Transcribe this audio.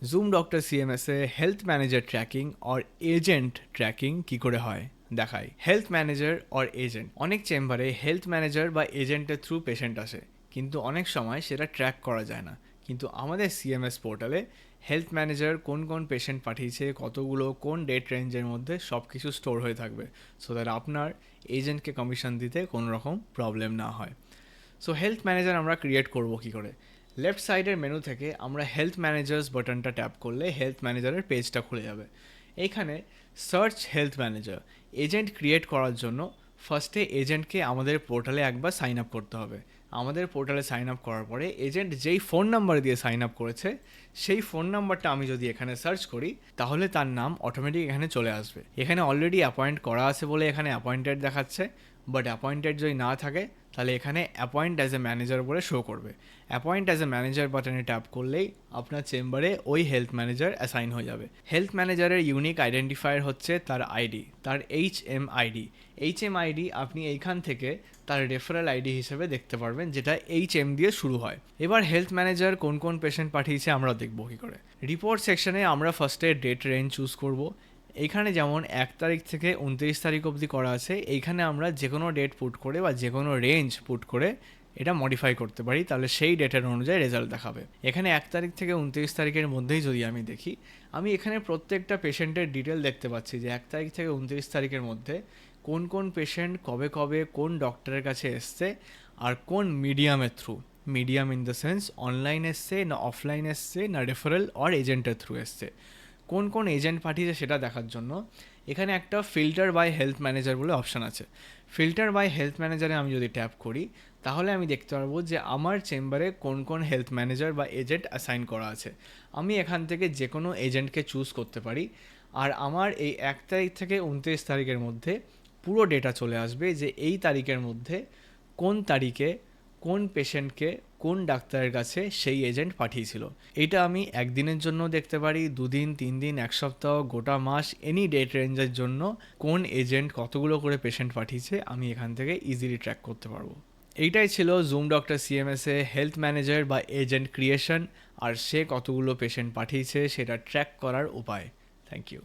Zoom doctor সিএমএসে health manager tracking or agent tracking কী করে হয় দেখাই। হেলথ ম্যানেজার অর এজেন্ট, অনেক চেম্বারে হেলথ ম্যানেজার বা এজেন্টের থ্রু পেশেন্ট আসে, কিন্তু অনেক সময় সেটা ট্র্যাক করা যায় না। কিন্তু আমাদের সিএমএস পোর্টালে হেলথ ম্যানেজার কোন কোন পেশেন্ট পাঠিয়েছে, কতগুলো, কোন ডেট রেঞ্জের মধ্যে সব কিছু স্টোর হয়ে থাকবে, সো দ্যাট আপনার এজেন্টকে কমিশন দিতে কোনো রকম প্রবলেম না হয়। সো হেলথ ম্যানেজার আমরা ক্রিয়েট করব কী করে? লেফট সাইডের মেনু থেকে আমরা হেলথ ম্যানেজার্স বাটনটা ট্যাপ করলে হেলথ ম্যানেজারের পেজটা খুলে যাবে। এইখানে search health manager, agent create করার জন্য ফার্স্টে এজেন্টকে আমাদের পোর্টালে একবার সাইন আপ করতে হবে। আমাদের পোর্টালে সাইন আপ করার পরে এজেন্ট যেই ফোন নাম্বার দিয়ে সাইন আপ করেছে সেই ফোন নাম্বারটা আমি যদি এখানে সার্চ করি তাহলে তার নাম অটোমেটিক এখানে চলে আসবে। এখানে অলরেডি অ্যাপয়েন্ট করা আছে বলে এখানে অ্যাপয়েন্টেড দেখাচ্ছে, বাট অ্যাপয়েন্টেড যদি না থাকে তাহলে এখানে অ্যাপয়েন্ট অ্যাজ এ ম্যানেজার বলে শো করবে। অ্যাপয়েন্ট অ্যাজ এ ম্যানেজার বাটনে ট্যাপ করলেই আপনার চেম্বারে ওই হেলথ ম্যানেজার অ্যাসাইন হয়ে যাবে। হেলথ ম্যানেজারের ইউনিক আইডেন্টিফায়ার হচ্ছে তার আইডি, তার HM আইডি আপনি এইখান থেকে তার রেফারেল আইডি হিসেবে দেখতে পারবেন, যেটা HM দিয়ে শুরু হয়। এবার হেলথ ম্যানেজার কোন কোন পেশেন্ট পাঠিয়েছে আমরা দেখবো কী করে। রিপোর্ট সেকশনে আমরা ফার্স্টে ডেট রেঞ্জ চুজ করব। এইখানে যেমন 1 তারিখ থেকে 29 তারিখ অবধি করা আছে, এইখানে আমরা যে কোনো ডেট পুট করে বা যে কোনো রেঞ্জ পুট করে এটা মডিফাই করতে পারি, তাহলে সেই ডেটের অনুযায়ী রেজাল্ট দেখাবে। এখানে 1 তারিখ থেকে 29 তারিখের মধ্যেই যদি আমি দেখি, আমি এখানে প্রত্যেকটা পেশেন্টের ডিটেল দেখতে পাচ্ছি যে 1 তারিখ থেকে 29 তারিখের মধ্যে কোন কোন পেশেন্ট কবে কবে কোন ডক্টরের কাছে এসছে আর কোন মিডিয়ামের through. Medium in the sense online এসছে না অফলাইন এসছে না রেফারেল আর এজেন্টের থ্রু এসছে। কোন কোন এজেন্ট পাঠিয়েছে সেটা দেখার জন্য এখানে একটা ফিল্টার বাই হেলথ ম্যানেজার বলে অপশান আছে। ফিল্টার বাই হেলথ ম্যানেজারে আমি যদি ট্যাপ করি তাহলে আমি দেখতে পারবো যে আমার চেম্বারে কোন কোন হেলথ ম্যানেজার বা এজেন্ট অ্যাসাইন করা আছে। আমি এখান থেকে যে কোনো এজেন্টকে চুজ করতে পারি, আর আমার এই 1 তারিখ থেকে 29 তারিখের মধ্যে পুরো ডেটা চলে আসবে যে এই তারিখের মধ্যে কোন তারিখে কোন পেশেন্টকে কোন ডাক্তারের কাছে সেই এজেন্ট পাঠিয়েছিল। এটা আমি একদিনের জন্য দেখতে পারি, 2 দিন, 3 দিন, 1 সপ্তাহ, গোটা মাস, এনি ডেট রেঞ্জের জন্য কোন এজেন্ট কতগুলো করে পেশেন্ট পাঠিয়েছে আমি এখান থেকে ইজিলি ট্র্যাক করতে পারবো। এইটাই ছিল জুম ডক্টর সিএমএসে হেলথ ম্যানেজার বা এজেন্ট ক্রিয়েশন, আর সে কতগুলো পেশেন্ট পাঠিয়েছে সেটা ট্র্যাক করার উপায়। Thank you.